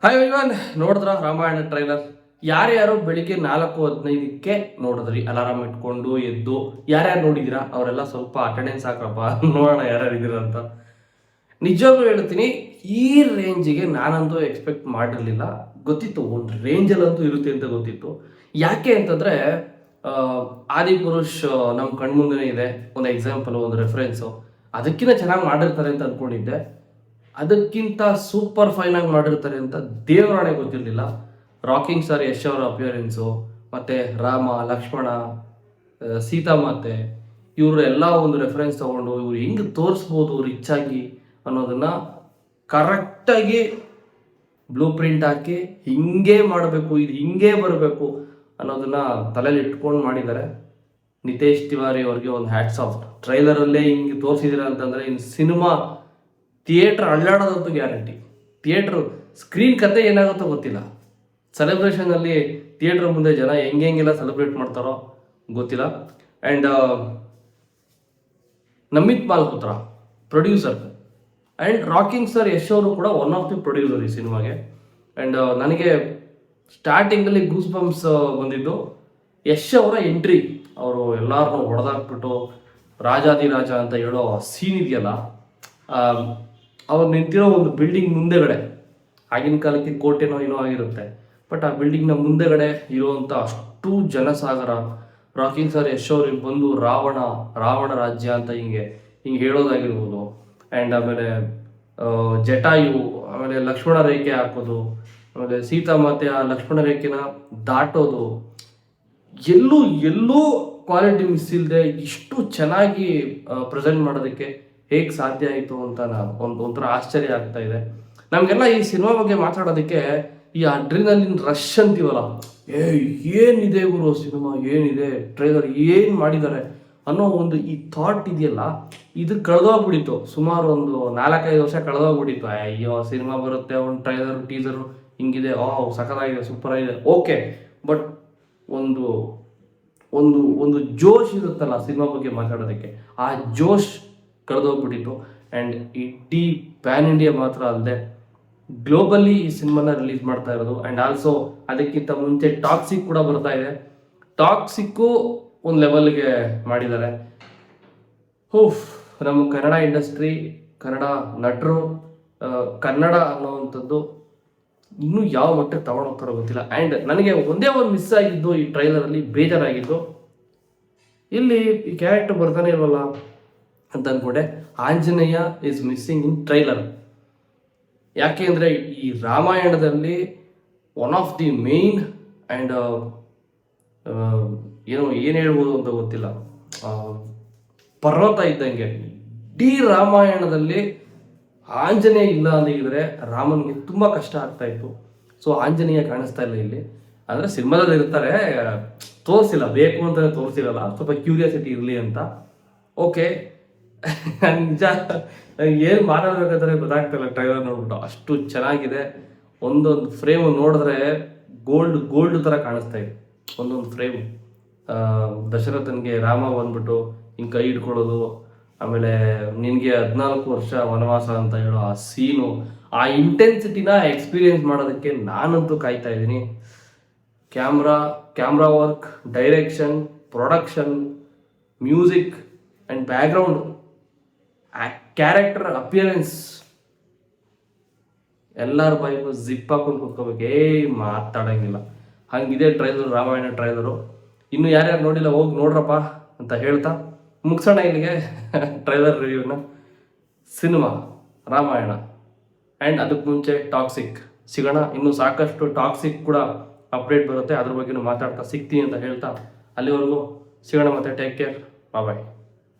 Hi ಇವನ್ ನೋಡಿದ್ರ Ramayana trailer ಯಾರ್ಯಾರು ಬೆಳಿಗ್ಗೆ 4:15ಕ್ಕೆ ನೋಡಿದ್ರಿ ಅಲಾರಾಮ್ ಇಟ್ಕೊಂಡು ಎದ್ದು ಯಾರ್ಯಾರು ನೋಡಿದಿರಾ ಅವರೆಲ್ಲ ಸ್ವಲ್ಪ ಅಟೆಂಡೆನ್ಸ್ ಹಾಕಪ್ಪ ನೋಡೋಣ ಯಾರ್ಯಾರು ಇದೀರ ಅಂತ. ನಿಜವಾಗ್ಲೂ ಹೇಳ್ತೀನಿ, ಈ ರೇಂಜಿಗೆ ನಾನಂತೂ ಎಕ್ಸ್ಪೆಕ್ಟ್ ಮಾಡಿರಲಿಲ್ಲ. ಗೊತ್ತಿತ್ತು ಒಂದು ರೇಂಜಲ್ಲಂತೂ ಇರುತ್ತೆ ಅಂತ ಗೊತ್ತಿತ್ತು. ಯಾಕೆ ಅಂತಂದ್ರೆ ಆದಿಪುರುಷ್ ನಮ್ಮ ಕಣ್ಮುಂದೆ ಇದೆ, ಒಂದು ಎಕ್ಸಾಂಪಲ್, ಒಂದು ರೆಫರೆನ್ಸು. ಅದಕ್ಕಿಂತ ಚೆನ್ನಾಗಿ ಮಾಡಿರ್ತಾರೆ ಅಂತ ಅಂದ್ಕೊಂಡಿದ್ದೆ. ಅದಕ್ಕಿಂತ ಸೂಪರ್ ಫೈನ್ ಆಗಿ ಮಾಡಿರ್ತಾರೆ ಅಂತ ದೇವರಾಣೆ ಗೊತ್ತಿರಲಿಲ್ಲ. ರಾಕಿಂಗ್ ಸ್ಟಾರ್ ಯಶ್ ಅವರ ಅಪಿಯರೆನ್ಸು, ಮತ್ತು ರಾಮ, ಲಕ್ಷ್ಮಣ, ಸೀತಾಮಾತೆ, ಇವರು ಎಲ್ಲ ಒಂದು ರೆಫರೆನ್ಸ್ ತೊಗೊಂಡು ಇವ್ರು ಹೆಂಗೆ ತೋರಿಸ್ಬೋದು ರಿಚ್ ಆಗಿ ಅನ್ನೋದನ್ನು ಕರೆಕ್ಟಾಗಿ ಬ್ಲೂ ಪ್ರಿಂಟ್ ಹಾಕಿ ಹಿಂಗೆ ಮಾಡಬೇಕು, ಇದು ಹಿಂಗೆ ಬರಬೇಕು ಅನ್ನೋದನ್ನು ತಲೆಯಲ್ಲಿ ಇಟ್ಕೊಂಡು ಮಾಡಿದ್ದಾರೆ. ನಿತೇಶ್ ತಿವಾರಿ ಅವ್ರಿಗೆ ಒಂದು ಹ್ಯಾಟ್ಸ್ ಆಫ್. ಟ್ರೈಲರಲ್ಲೇ ಹಿಂಗೆ ತೋರಿಸಿದ್ದೀರ ಅಂತಂದರೆ ಇನ್ನು ಸಿನಿಮಾ ಥಿಯೇಟ್ರ್ ಅಳ್ಳಾಡೋದಂತೂ ಗ್ಯಾರಂಟಿ. ಥಿಯೇಟ್ರು ಸ್ಕ್ರೀನ್ ಕತೆ ಏನಾಗುತ್ತೋ ಗೊತ್ತಿಲ್ಲ. ಸೆಲೆಬ್ರೇಷನಲ್ಲಿ ಥಿಯೇಟ್ರ್ ಮುಂದೆ ಜನ ಹೆಂಗೆಲ್ಲ ಸೆಲೆಬ್ರೇಟ್ ಮಾಡ್ತಾರೋ ಗೊತ್ತಿಲ್ಲ. And Namit Malhotra producer, and rocking star Yash ಅವರು ಕೂಡ ಒನ್ ಆಫ್ ದಿ ಪ್ರೊಡ್ಯೂಸರ್ ಈ ಸಿನಿಮಾಗೆ. ಆ್ಯಂಡ್ ನನಗೆ ಸ್ಟಾರ್ಟಿಂಗಲ್ಲಿ ಗೂಸ್ ಬಂಪ್ಸ್ ಬಂದಿದ್ದು ಯಶ್ ಅವರ ಎಂಟ್ರಿ. ಅವರು ಎಲ್ಲರನ್ನೂ ಹೊಡೆದಾಕ್ಬಿಟ್ಟು ರಾಜಾದಿರಾಜ ಅಂತ ಹೇಳೋ ಸೀನ್ ಇದೆಯಲ್ಲ, ಅವ್ರು ನಿಂತಿರೋ ಒಂದು ಬಿಲ್ಡಿಂಗ್ ಮುಂದೆಗಡೆ, ಆಗಿನ ಕಾಲಕ್ಕೆ ಕೋಟೆನೋ ಏನೋ ಆಗಿರುತ್ತೆ, ಬಟ್ ಆ ಬಿಲ್ಡಿಂಗ್ನ ಮುಂದೆಗಡೆ ಇರುವಂಥ ಅಷ್ಟು ಜನಸಾಗರ, ರಾಕಿಂಗ್ ಸ್ಟಾರ್ ಯಶ್ ಅವ್ರಿಗೆ ಬಂದು ರಾವಣ ರಾಜ್ಯ ಅಂತ ಹಿಂಗೆ ಹೇಳೋದಾಗಿರ್ಬೋದು. ಆ್ಯಂಡ್ ಆಮೇಲೆ ಜಟಾಯು, ಆಮೇಲೆ ಲಕ್ಷ್ಮಣ ರೇಖೆ ಹಾಕೋದು, ಆಮೇಲೆ ಸೀತಾಮಾತೆ ಆ ಲಕ್ಷ್ಮಣ ರೇಖೆನ ದಾಟೋದು, ಎಲ್ಲೂ ಕ್ವಾಲಿಟಿ ಮಿಸ್ ಇಲ್ಲದೆ ಇಷ್ಟು ಚೆನ್ನಾಗಿ ಪ್ರೆಸೆಂಟ್ ಮಾಡೋದಕ್ಕೆ ಹೇಗೆ ಸಾಧ್ಯ ಆಯಿತು ಅಂತ ಒಂಥರ ಆಶ್ಚರ್ಯ ಆಗ್ತಾ ಇದೆ. ನಮಗೆಲ್ಲ ಈ ಸಿನಿಮಾ ಬಗ್ಗೆ ಮಾತಾಡೋದಕ್ಕೆ ಈ ಅಡ್ರಿನಲಿನ್ ರಶ್ ಅಂತೀವಲ್ಲ, ಏನಿದೆ ಗುರು ಸಿನಿಮಾ, ಏನಿದೆ ಟ್ರೈಲರ್, ಏನು ಮಾಡಿದ್ದಾರೆ ಅನ್ನೋ ಒಂದು ಈ ಥಾಟ್ ಇದೆಯಲ್ಲ, ಇದು ಕಳೆದೋಗ್ಬಿಟ್ಟಿತ್ತು. ಸುಮಾರು ಒಂದು 4-5 ವರ್ಷ ಕಳೆದೋಗ್ಬಿಟ್ಟಿತ್ತು. ಅಯ್ಯೋ ಸಿನಿಮಾ ಬರುತ್ತೆ, ಒಂದು ಟ್ರೈಲರ್ ಟೀಸರು ಹಿಂಗಿದೆ, ಸಖತ್ತಾಗಿದೆ, ಸೂಪರ್ ಆಗಿದೆ, ಓಕೆ. ಬಟ್ ಒಂದು ಒಂದು ಒಂದು ಜೋಶ್ ಇರುತ್ತಲ್ಲ ಸಿನಿಮಾ ಬಗ್ಗೆ ಮಾತಾಡೋದಕ್ಕೆ, ಆ ಜೋಶ್ ಕಳೆದೋಗ್ಬಿಟ್ಟಿತ್ತು. ಆ್ಯಂಡ್ ಇಡೀ ಪ್ಯಾನ್ ಇಂಡಿಯಾ ಮಾತ್ರ ಅಲ್ಲದೆ ಗ್ಲೋಬಲಿ ಈ ಸಿನಿಮಾನ ರಿಲೀಸ್ ಮಾಡ್ತಾ ಇರೋದು. ಆ್ಯಂಡ್ ಆಲ್ಸೋ ಅದಕ್ಕಿಂತ ಮುಂಚೆ ಟಾಕ್ಸಿಕ್ ಕೂಡ ಬರ್ತಾ ಇದೆ. ಟಾಕ್ಸಿಕ್ಕು ಒಂದು ಲೆವೆಲ್ಗೆ ಮಾಡಿದ್ದಾರೆ. ನಮ್ಮ ಕನ್ನಡ ಇಂಡಸ್ಟ್ರಿ, ಕನ್ನಡ ನಟರು, ಕನ್ನಡ ಅನ್ನೋವಂಥದ್ದು ಇನ್ನೂ ಯಾವ ಮಟ್ಟಕ್ಕೆ ತಗೊಂಡೋಗ್ತಾರೋ ಗೊತ್ತಿಲ್ಲ. ಆ್ಯಂಡ್ ನನಗೆ ಒಂದೇ ಒಂದು ಮಿಸ್ ಆಗಿದ್ದು ಈ ಟ್ರೈಲರಲ್ಲಿ, ಬೇಜಾರಾಗಿದ್ದು, ಇಲ್ಲಿ ಈ ಕ್ಯಾರೆಕ್ಟರ್ ಬರ್ತಾನೆ ಇಲ್ವಲ್ಲ ಅಂತ ಅಂದ್ಕೊಂಡೆ. Anjaneya is missing in trailer. ಯಾಕೆ ಅಂದರೆ ಈ ರಾಮಾಯಣದಲ್ಲಿ one of the main and ಏನು ಹೇಳ್ಬೋದು ಅಂತ ಗೊತ್ತಿಲ್ಲ, ಪರ್ವತ ಇದ್ದಂಗೆ ಇಡೀ ರಾಮಾಯಣದಲ್ಲಿ ಆಂಜನೇಯ ಇಲ್ಲ ಅಂದಿದ್ರೆ ರಾಮನಿಗೆ ತುಂಬ ಕಷ್ಟ ಆಗ್ತಾ ಇತ್ತು. ಸೊ ಆಂಜನೇಯ ಕಾಣಿಸ್ತಾ ಇಲ್ಲ ಇಲ್ಲಿ. ಅಂದರೆ ಸಿನಿಮಾದಲ್ಲಿ ಇರ್ತಾರೆ, ತೋರಿಸಿಲ್ಲ, ಬೇಕು ಅಂತಲೇ ತೋರಿಸಿರಲ್ಲ, ಸ್ವಲ್ಪ ಕ್ಯೂರಿಯಾಸಿಟಿ ಇರಲಿ ಅಂತ. ಓಕೆ, ನಿಜ ಏನು ಮಾತಾಡ್ಬೇಕಂದ್ರೆ ಗೊತ್ತಾಗ್ತಿಲ್ಲ ಟ್ರೈಲರ್ ನೋಡ್ಬಿಟ್ಟು, ಅಷ್ಟು ಚೆನ್ನಾಗಿದೆ. ಒಂದೊಂದು ಫ್ರೇಮು ನೋಡಿದ್ರೆ ಗೋಲ್ಡ್ ಥರ ಕಾಣಿಸ್ತಾ ಇದೆ. ಒಂದೊಂದು ಫ್ರೇಮು ದಶರಥನಿಗೆ ರಾಮ ಬಂದ್ಬಿಟ್ಟು ಹಿಂಗೆ ಕೈ ಹಿಡ್ಕೊಳ್ಳೋದು, ಆಮೇಲೆ ನಿನಗೆ 14 ವರ್ಷ ವನವಾಸ ಅಂತ ಹೇಳೋ ಆ ಸೀನು, ಆ ಇಂಟೆನ್ಸಿಟಿನ ಎಕ್ಸ್ಪೀರಿಯೆನ್ಸ್ ಮಾಡೋದಕ್ಕೆ ನಾನಂತೂ ಕಾಯ್ತಾ ಇದ್ದೀನಿ. Camera work, direction, production, music and background, character appearance, ಎಲ್ಲರ ಬಾಯಿಗೂ ಜಿಪ್ ಹಾಕೊಂಡು ಕೂತ್ಕೋಬೇಕು, ಮಾತಾಡೋಂಗಿಲ್ಲ, ಹಂಗಿದೆ ಟ್ರೈಲರ್, ರಾಮಾಯಣ ಟ್ರೈಲರು. ಇನ್ನು ಯಾರ್ಯಾರು ನೋಡಿಲ್ಲ ಹೋಗಿ ನೋಡ್ರಪ್ಪ ಅಂತ ಹೇಳ್ತಾ ಮುಗಿಸೋಣ ಇಲ್ಲಿಗೆ ಟ್ರೈಲರ್ ರಿವ್ಯೂನ. ಸಿನಿಮಾ ರಾಮಾಯಣ ಆ್ಯಂಡ್ ಅದಕ್ಕೆ ಮುಂಚೆ ಟಾಕ್ಸಿಕ್ ಸಿಗೋಣ. ಇನ್ನೂ ಸಾಕಷ್ಟು ಟಾಕ್ಸಿಕ್ ಕೂಡ ಅಪ್ಡೇಟ್ ಬರುತ್ತೆ, ಅದ್ರ ಬಗ್ಗೆನೂ ಮಾತಾಡ್ತಾ ಸಿಗ್ತೀನಿ ಅಂತ ಹೇಳ್ತಾ ಅಲ್ಲಿವರೆಗೂ ಸಿಗೋಣ. ಮತ್ತೆ ಟೇಕ್ ಕೇರ್, ಬಾಯ್.